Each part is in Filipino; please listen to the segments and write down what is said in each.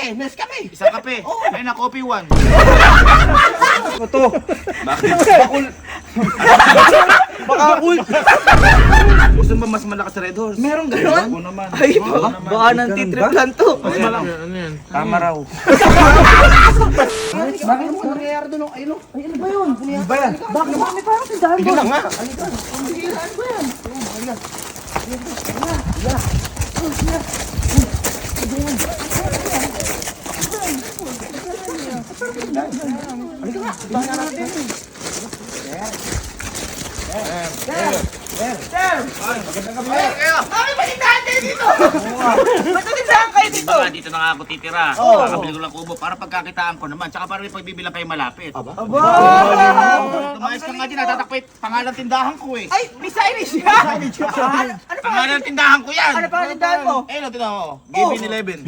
Kape, Nescafe. Isang kape. Ay na, coffee one. Ano to? Bakit? Bakul. Bakul. Gusto mo mas malakas sa Red Horse? Meron gano'n? Oo naman. Ay, Oo naman. baka nantitrip lang to. Mas malakas. Ano yan? Tama raw. Bakit mo nangyayari doon? Ayun, ay ano ba yun? Ano ba yan? Bakit mo may parang tindahan Tignan doon? nga. Ano ba yan? Bakit ba tindahan kayo dito? Ba't tindahan kayo dito? Baka dito na nga ako titira. Oo. Kakabili ko lang kubo para pagkakitaan ko naman. Tsaka para may pagbibilang kayo malapit. Aba! Tumayos ka nga dyan, natatakpit. Pangalan tindahan ko eh. Ay, may signage siya! Ano pa? Pangalan tindahan ko yan. Ano pa ang tindahan mo? Eh, no, tindahan mo. Gavin 11.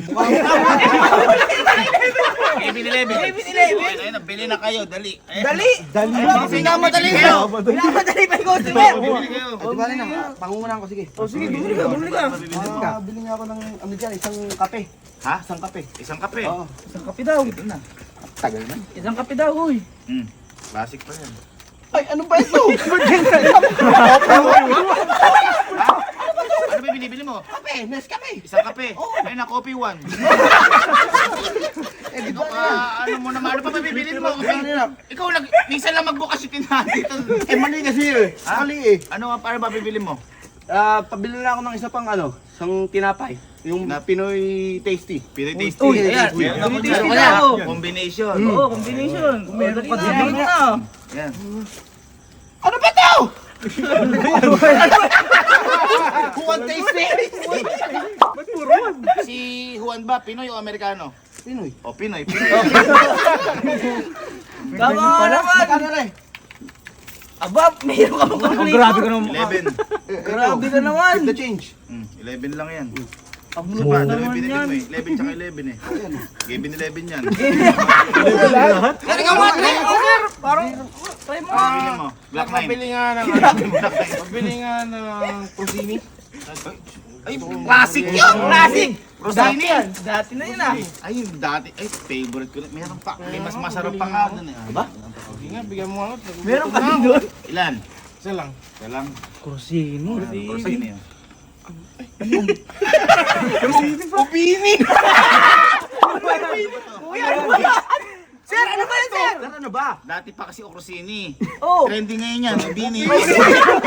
Gavin 11. Gavin 11? Ayun, bili na kayo, dali. Ayun. Dali! Dali. Pinamadali Bili kayo! kayo. Pinamadali pa yung customer! Bili kayo. Di ba rin na? Pangungunan ko, sige. O sige, bumili ka, bumili ka. Bili nga ako ng ano dyan, isang kape. Ha? Isang kape. Isang kape. Oo. Isang kape daw. Ito na. Tagal na. Isang kape daw, uy. Classic pa yan. Ay, ano ba ito? Ano ba binibili mo? Kape, Nescafe. Isang kape. Ayun na, coffee one. Ito ka, ano mo naman, ano pa mabibilin mo? Ikaw lang, minsan lang magbukas yung tindahan dito. Eh, mali kasi eh. Ha? Mali eh. Ano nga, para mabibilin mo? Pabili na ako ng isa pang ano, isang tinapay. Yung Pinoy Tasty. Pinoy tasty. Uy, ayan. Meron ako Pinoy dyan. tasty na ako. Combination. Oo, combination. Meron pa din na. Yan. Ano ba to? Juan Tasty! Si Juan ba, Pinoy o Amerikano? Pinoy. O, Pinoy. Pinoy. Tama naman. Magkano rin? Aba, mayroon ka bang kumpleto? Grabe ka naman. 11. Grabe ka naman. Keep the change. 11 lang yan. Ang Isa pa, dalawa binili mo eh. 11 tsaka 11 eh. Gavin 11 yan. Ano ka mo? Sir, parang... Try mo nga. Bili mo. Black 9. Pabili nga ng pabili nga ng Prosini. Ay, classic yun! Classic! Dati yan. Dati na yun ah. Ay, yung dati. Ay, favorite ko. Meron pa. May mas masarap pa nga doon eh. Ba? Sige nga, bigyan mo ako. Meron pa din doon. Ilan? Isa lang. Isa lang. Kursino. Kursini yan. Upini! Kuya, ano ba yan? Sir, ano ba yan, sir? Ano ba? Dati pa kasi Okrosini. Oh. Trending ngayon yan. Bini. Trending ngayon.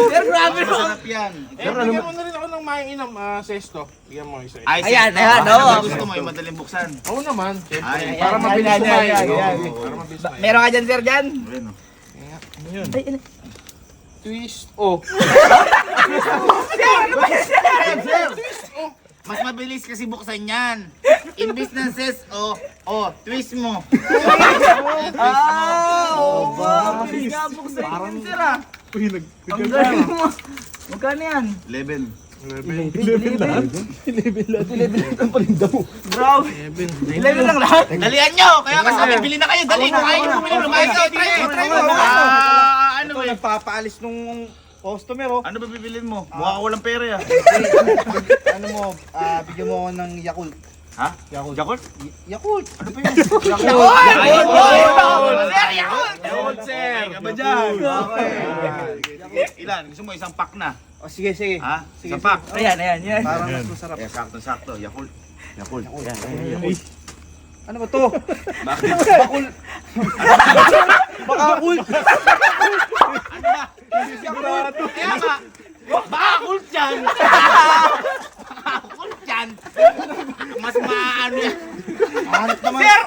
Sir, grabe no. Masarap yan. Eh, bigyan mo na rin ako ng mainam, sesto. Bigyan mo isa. Ay, Ayan, sis, ayan, ano oo. ba gusto mo? Yung madaling buksan. Oo naman, siyempre. Ay, Para ayan, mabilis ayan, kumain. ayan, Oo, ayan. Para mabilis kumain. Meron ka dyan, sir, dyan? Ayun, oh. Ano yun? Ay, ano? Twist. Oh. Sir, ano ba yan, sir? Mas mabilis kasi buksan yan. Imbis ng ses, twist mo. Oo ba? Mabilis nga buksan yun, sir ah. Ang galing mo. Magkano yan? 11. 11 lang? Ang palinda mo. Grabe. 11 lang lahat? Dalian nyo! Kaya kasabi, bili na kayo, dali! Kumain mo, bili mo, kumain kayo, try mo! Ano Ito, eh? nagpapaalis nung customer oh. Ano ba bibilin mo? Mukha ka walang pera ah. Ano mo, bigyan mo ako ng Yakult. Ha? Yakult? Yakult! Ano pa yun? Yakult! Sir, Yakult! Yakult, sir! Ka ba dyan? Ilan? Gusto mo isang pack na? O sige, sige. Ha? Sige, Isang pack? Ayan, ayan, yan. Parang mas masarap. Eh, sakto-sakto. Yakult. Yakult. Yakult. Ano ba to? Bakit? Bakul! Bakul! Kaya nga, baka kult dyan! Baka kult dyan! Mas maano yan. Hanap naman. Sir!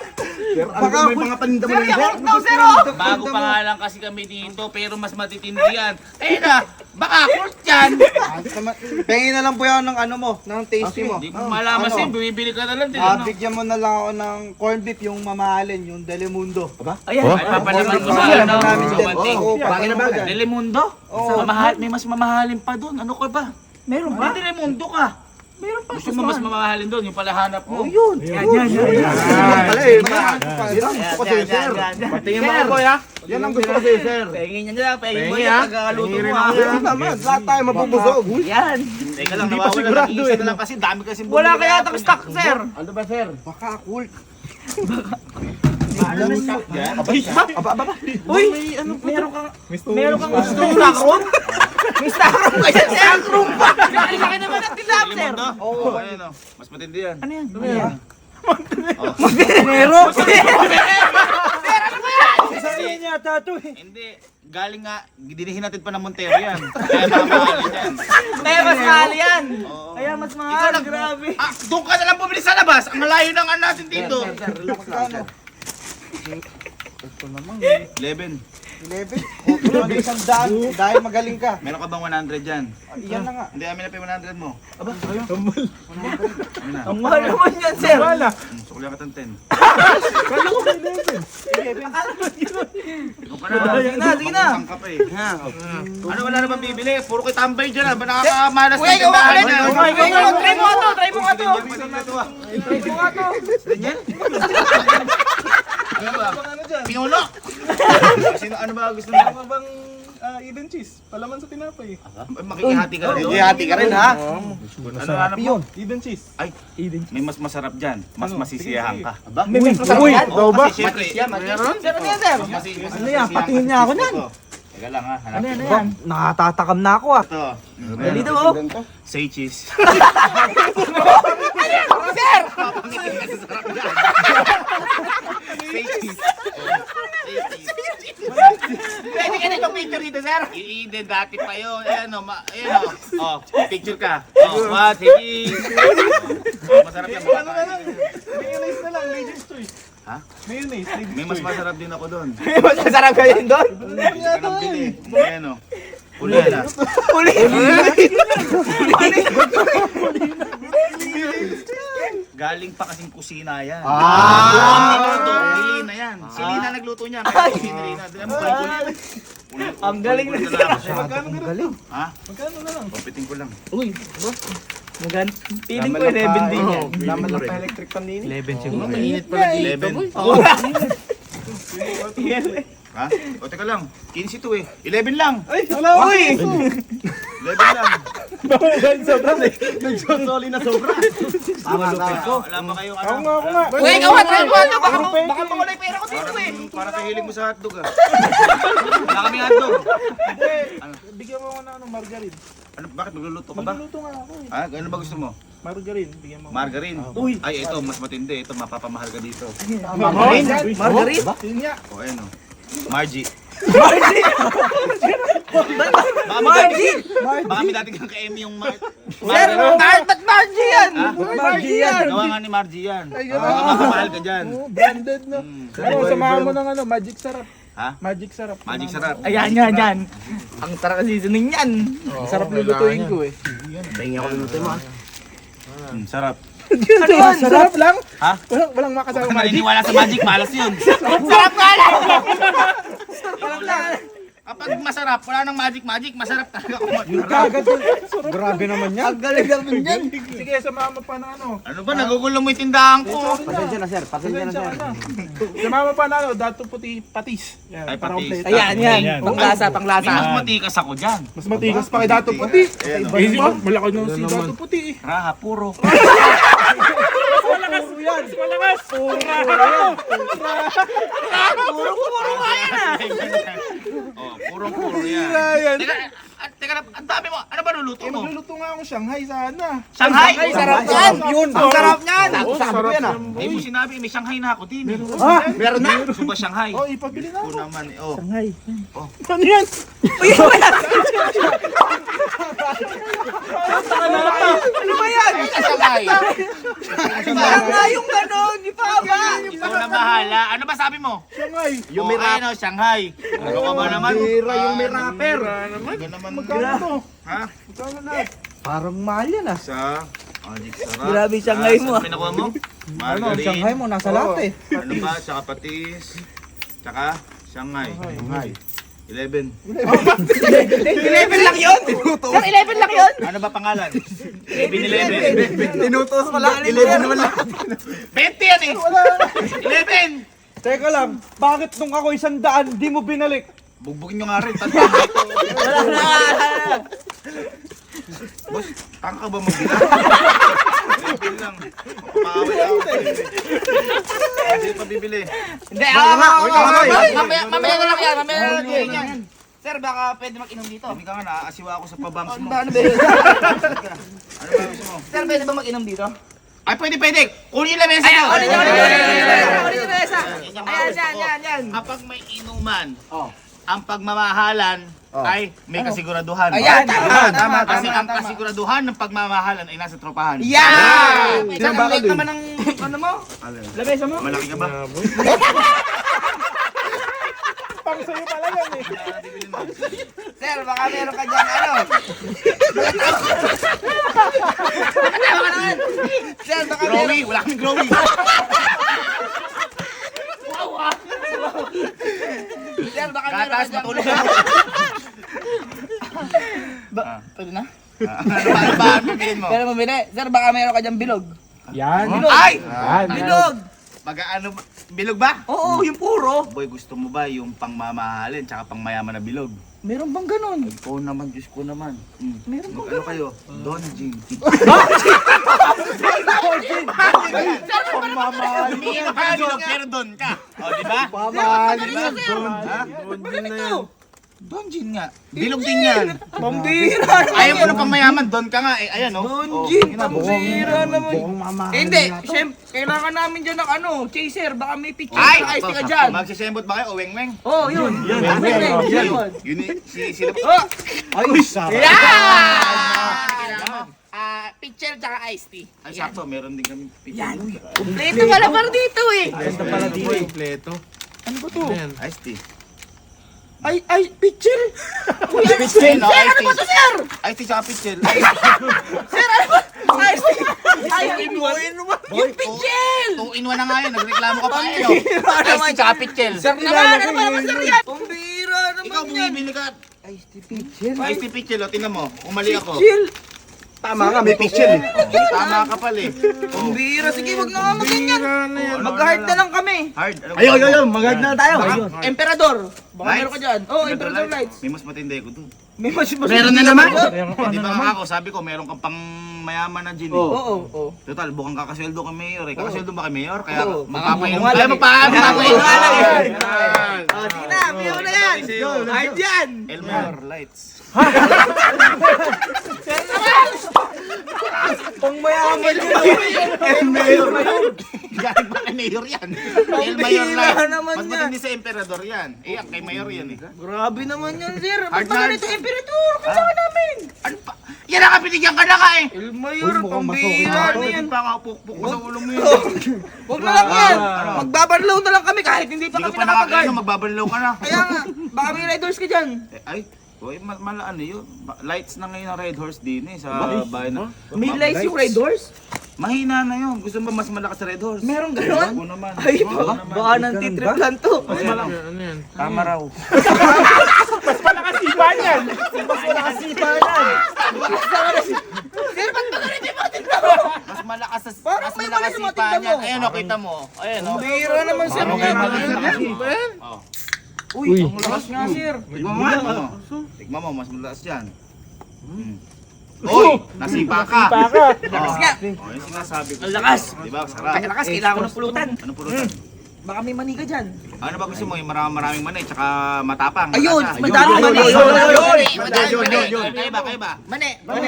Baka may mga paninda mo Sir, na yun, Yakult daw, sir oh! Bago pa nga lang kasi kami dito, pero mas matitindi yan. Eh na, baka kult dyan! Pengin na lang po yan ng ano mo, ng tasty mo. Hindi mo malaman Ano? sa'yo, bibili ka na lang din. Bigyan mo na lang ako ng corned beef, yung mamahalin, yung Delimundo. Aba? Ayan. Ay, papalaman ko sa Alam ano, namin sa din. wanting. Oo, bagay na bagay. Delimundo? Oo. Mamahal, may mas mamahalin pa doon. Ano ka ba? Meron May ba? Delimundo ka. Gusto mo mas mamahalin doon, yung pala hanap mo. Yan. Pala eh. Yan ang gusto ko sa'yo, sir. Patingin mo ako, boy, ha? Yan ang gusto ko sa'yo, sir. Pengin niya dyan, pengin mo Pengi, yan ha? pagkakaluto Pengi rin mo. ako, yan. Naman, lahat tayo mabubusog. Yan. Teka lang, Hindi pa nawawala sigurado ng isa eh, na lang kasi dami kasi Wala kaya itong stock, sir. Ano ba, sir? Baka kult. Uy, meron kang stock room? May stock room ka dyan, sir. Stock room pa. Laki naman ang tinap, sir. Oo, ayun o. Mas matindi yan. Ano yan? Meron. Sabihin niya, tato eh. Hindi. Galing nga, dinihin natin pa ng Montero yan. Kaya mamahalin yan. Kaya mas mahal yan. Oo. Kaya mas Ikaw mahal, lang, grabe. doon ka na lang bumili sa labas. Ang layo ng ano natin dito. Sir, relax lang, sir. 11. 11? Okay, isang daan. Dahil magaling ka. Meron ka bang 100 dyan? Yan na nga. Hindi, amin na pa yung 100 mo. Amin na. Ang mahal naman yan, sir. Sukulihan ka ng 10. Ikaw ka na. Sige na. Isang ka pa eh. Ano wala na bang bibili? Puro kay tambay dyan ah. Ba nakakamalas Uy, ng tindahan uy, yan? try mo nga to. Try mo nga to. Ano ba? Pinulo! Sino, ano ba gusto mo? Ano bang Eden cheese? Palaman sa tinapay. Makikihati ka rin. Hati ka rin, ha? Ano hanap mo? Eden cheese. Ay, may mas masarap dyan. Mas masisiyahan ka. May masarap yan. Oo, kasi syempre. Sir, ano yan, sir? Ano yan? Patingin niya ako nan. Teka lang ha, hanapin mo. Nakatatakam na ako ah. Ito. Dito oh. Say cheese. Sir! Papangitin ka sa sarap yan. Say cheese. Pwede ka na yung picture dito, sir? I-Eden, dati pa yun. Ayan o, ayan o. Oh, picture ka. Oh, what? Sige. Masarap yan. Mayonnaise na lang, Lady's Choice. Ha? Mayonnaise, Lady's May mas masarap din ako doon. Mas masarap ka yun doon? Anong bili? Ayan o. Ulela. Galing pa kasing kusina yan. Lina yan. Si Lina nagluto niya. Kaya si Lina. Ang galing na siya. Magkano galing? Ha? Magkano na lang? Papiting ko lang. Uy, magan. Feeling ko 11 din yan. Laman lang pa electric pan nini. 11 siguro. Mainit pala dito. 11. Oo. Ha? O teka lang. 15 to eh. 11 lang. Ay, wala, uy! 11 lang. Nagsosoli na sobra. Wala ba kayo ano? Ako nga. Uy, ikaw try mo ano? Baka makulay pera ko dito eh. Para kahilig mo sa hotdog ah. Wala kaming hotdog. Bigyan mo ako ng margarine. Ano, bakit magluluto ka ba? Magluluto nga ako eh. Ah, ano ba gusto mo? Margarine, bigyan mo. Margarine. Uy. Ay, ito, mas matindi. Ito, mapapamahal ka dito. Margarine? Margarine? Yun nga. O, ayan o. Margie. Margie! Baka may dati kang ka-Emmy yung Sir, ba't Margie yan? Ha? Margie yan. Gawa nga ni Margie yan. Ay, Baka gano'n. mapapamahal ka dyan. Branded na. Ano, samahan mo ng ano, magic sarap. Ha? Magic sarap. Magic sarap. Ayan, yan. Ang sarap ng seasoning yan. Sarap lulutuin ko eh. Sarap. Ano yan? Sarap lang? Ha? Walang makasama Kung magic. maniniwala sa magic, malas yun. Sarap nga lang! Sarap lang! Kapag masarap, wala nang magic, masarap talaga kung Kagad yun. Grabe naman yan. Ang galing naman yan. Sige, samahan mo pa ng ano. Ano ba, nagugulo mo yung tindahan ko. Pasensya na, sir. Pasensya na, sir. Samahan mo pa ng ano, dato puti patis. Yan, Ay, parang patis. plate. Ayan. Panglasa, May panglasa. mas matikas ako dyan. Mas matigas pa kay dato puti. Eh, malaki nung si dato puti eh. Raha, puro. Puro nga yan ah. Oh, purong-puro yan. Teka lang, ang dami mo. Ano ba luluto mo? Magluluto nga ako Shanghai sana. Shanghai? Ay, sarap yan. Ang sarap niyan. Sabi ko yan, ah. Hindi mo sinabi, may Shanghai na ako din. Meron na? Suba Shanghai. Oh, ipabili na Ako ako. naman eh. Oh. Ano yan? Ano ba yan? Shanghai. Sarap nga yung gano'n. Di pa ba? Ikaw na bahala. Ano ba sabi mo? Shanghai. Yung Ayun o, Shanghai. Ano ka ba naman? Bira yung may rapper. Ano naman? Magkano to? Ha? Magkano na? Parang mahal yan, ah. Sa magic sarap. Grabe, Shanghai mo, Saan pinakuha mo? Margarine. Shanghai mo, nasa lahat eh. Ano ba? Tsaka patis. Tsaka Shanghai. 11. 11 lang yun? Sir, 11 lang yun? Ano ba pangalan? 11. Tinutos mo lang, 11 naman lang. 20 yan eh! 11! Teka lang, bakit nung ako 100, di mo binalik? Bugbugin nyo nga rin. Tandaan mo ito. Wala na. Boss, tanga ka ba mag-bila? 11 lang. Paaway ako. Hindi pa bibili. Hindi, mamaya na lang yan. Mamaya na lang yan. Sir, baka pwede mag-inom dito. Hindi ka nga, naaasiwa ako sa pabangs mo. Ano ba? Ano ba gusto mo? Sir, pwede ba mag-inom dito? Ay, pwede. Kunin yung lamesa Ayan, mo. ulit yung mesa. Ayan, yan. Kapag may inuman, ang pagmamahalan ay may kasiguraduhan. Ayan, Tama. Kasi ang kasiguraduhan ng pagmamahalan ay nasa tropahan. Yan! Sir, ang late naman ng ano mo? Lamesa mo? Malaki ka ba? Pang sa'yo pala yan eh. Sir, baka meron ka dyan, ano? Tama ka naman! Sir, baka meron... Growy, wala kaming growy. Sir, baka meron ka Gatas, dyan. matulog ako. Pwede na? Ano ba ang pipiliin mo? Pero mabili. Sir, baka meron ka dyan bilog. Yan. Ay! Bilog! Pag-ano ba? Bilog ba? Oo, yung puro. Boy, gusto mo ba yung pangmamahalin tsaka pangmayaman na bilog? Meron bang ganun? Oo naman, Diyos ko naman. Meron bang Ano kayo? Don Jing. Pamamahal. Umiinom ka bilog pero Don ka. O, di ba? Pamahal. Ha? Ito. Don Jin nga. Bilog din yan. Pambira naman. Ayaw mo ng pangmayaman, Don ka nga. Eh, ayan o. Don Jin, pambira naman. Buong mamahal. Eh, hindi, syempre, kailangan namin dyan ng ano, chaser, baka may picture Ay! sa ice ka dyan. Magsisembot ba kayo o weng-weng? Oo, yun. Yun. Yun eh, sino ba? Oh! Ay, sarap. Yeah! Picture tsaka iced tea. Ay, sakto, meron din kami pizza. Yan. Kompleto pala para dito eh. Basta pala dito. Kompleto. Ano ba to? Iced tea. Ay, picture! Kuya, Ayun, sir, ano ba to, sir? Iced tea tsaka pichel. Sir, ano ba? Iced tea! Iced tea! Yung picture! 2-in-1 na nga yun, nagreklamo ka pa eh. Iced tea tsaka pichel. Sir naman, ano ba naman, sir yan? Pambira Ikaw naman yan. bumibili ka. Iced tea picture? Iced tea pichel, o tingnan mo, umali ako. Chill! Tama nga, may picture eh. Tama ka pala eh. Pambira, sige, wag na nga mag-ganyan. Mag-hard na lang kami. Hard. Ano ba? Ayun, maganda na tayo. Emperador. Baka Lights? meron ka dyan. Oo, Emperador lights. May mas matindi ko dun. May mas Meron na naman. Di ba nga ako, sabi ko, meron kang pang mayaman na gin eh. Oo. Total, bukang kakasweldo kay Mayor eh. Kakasweldo ba kay Mayor? Kaya Oo. magpapainom Mga kaya lagi. magpapainom ka lang eh. Sige na, meron na yan. Hard yan. El Mayor Lights. Pang mayaman yun. El Mayor. Galing ba kay Mayor yan? El Mayor bihira Lights. naman Mas yan. matindi sa Emperador yan. Eh, kay Mayor yan eh. Grabe naman yan, sir. Hard Ba't ba na. ganito Emperador? Kailangan namin. Ano pa? Yan ang kapinigyan ka na ka eh. El Mayor, Uy, mukhang pambira na Hindi yan. pa nga pukpuk ko sa ulo mo yun. Huwag na lang yan. Magbabarlaw na lang kami kahit hindi pa Hindi ka kami pa nakapag-guard. nakakainom, magbabalilaw ka na. Kaya nga, baka may riders ka dyan. Ay, ano yun? Lights na ngayon ang Red Horse din eh, sa bahay na. May lights yung riders? Mahina na yun. Gusto mo ba mas malakas sa Red Horse? Meron ganon? Oo naman. Ay, baka nang titrip lang to. Ano yan? Tama raw. Nakasipa yan. Mas nakasipa yan. Sir, ba't ba ganito yung mga tignan mo? Mas malakas sa Parang mas may malakas mali sa sipa matignan niya. mo. Ayan o, kita mo. Ayan o. Bira naman, sir. Parang may mali sa kasipa. Oh. Uy, ang lakas nga, sir. Tignan mo nga. Tignan mo, mas malakas dyan. Uy, nasipa ka. Lakas nga. Oh, yung sinasabi ko. Ang lakas. Di ba? Sarap. Kaya lakas, kailangan ko ng pulutan. Ano pulutan? Baka may mani ka dyan. Ano ba gusto mo? Yung maraming mani, tsaka matapang. Ayun, Matasa. madaming mani. Yun. Kaya ba? Mani. Mani.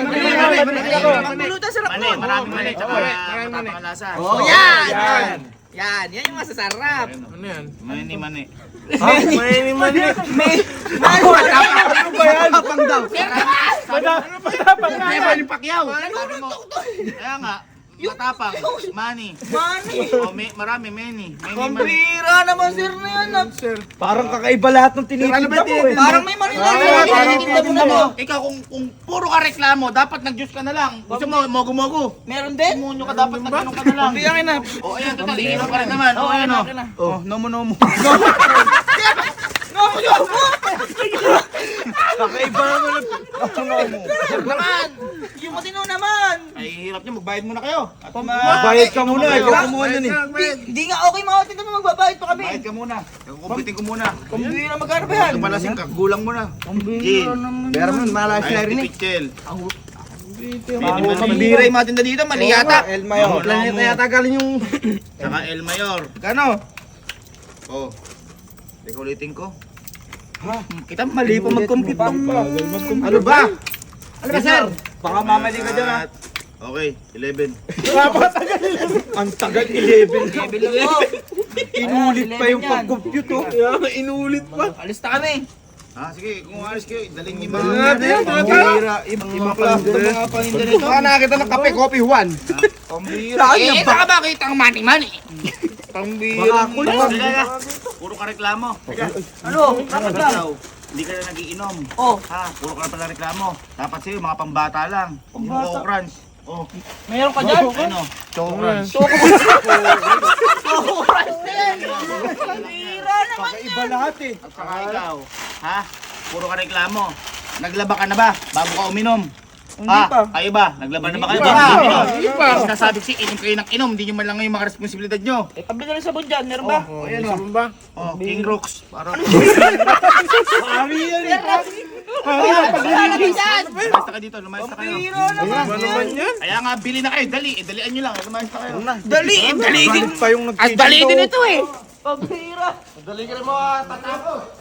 Pulutan, sarap Mani, nun. maraming mani, tsaka matapang ang lasa. Oh, yan. Yan yung masasarap. Ano yan? Mani. May mani. Ano ba yan? Tapang daw. Never yung Pacquiao. Sabi mo, kaya nga, matapang, mani. Mani. O, marami, many. Pambira naman, sir na yan. Parang kakaiba lahat ng tinitinda mo eh. Parang may mani na yan. Ikaw, kung puro ka reklamo, dapat nag-juice ka na lang. Gusto mo, mogo-mogo. Meron din? Munyo ka, dapat nag-ganong ka na lang. Biyakin na. O, ayan, total, iinom ka rin naman. O, ayan o. akin na. O, nomo. Nomo. Kakaiba naman ang tunaw mo. Sir naman! Yung matino naman. Ay, hirap niyo, magbayad muna kayo. At Bayad ka muna, ikaw kumuha yan eh. Hindi nga okay mga matino na magbabayad pa kami. Bayad ka muna. Kukumpitin ko muna. Pambira magkano ba yan? Ito pala sing kagulang mo na. Gin. Pero man, malas Ay, na rin eh. Pichel. Pambira yung mga tinda dito, mali yata. El Mayor. Planeta yata galing yung... Saka El Mayor. Kano? Oh. Teka ulitin ko. Kita mali pa mag-compute tong. Ano ba? Ano ba sir? Baka mamali ka dyan ha. At, okay, 11. Ang tagal 11. Bilo. Inulit pa yung pag-compute oh. Inulit pa. Alis na kami. Sige, kung alis kayo, daling yung mga... Pambira. Ibang klase ng mga paninda nito. Baka nakakita ng kape, coffee, Juan. Pambira. Saka bakit ang money? Pambira. Puro ka reklamo. Ano? Dapat lang. Ikaw, hindi ka na nagiinom. Oh, Puro ka na pala reklamo. Dapat sa'yo, mga pambata lang. Yung Coco Crunch. Oh, meron ka dyan? ano? Choco Crunch. Pambira naman. Kakaiba lahat eh. At saka ikaw, puro ka reklamo. Naglaba ka na ba bago ka uminom? Hindi pa. Kayo ba? Naglaba na ba kayo Hindi bago pa. ka uminom? Hindi pa. Sinasabi ko inom kayo ng inom, hindi nyo man lang ngayon mga responsibilidad nyo. Tabi na rin sabon dyan, meron ba? Ayan o. King Rocks. Para Pari yan eh. lumayas na kayo dito, lumayas na kayo. Ano naman yan? Kaya nga, bili na kayo, dalian nyo lang, lumayas na kayo. Dali din. Balik pa yung At dali din ito eh. Pambira. Dali ka rin mo, tatapos.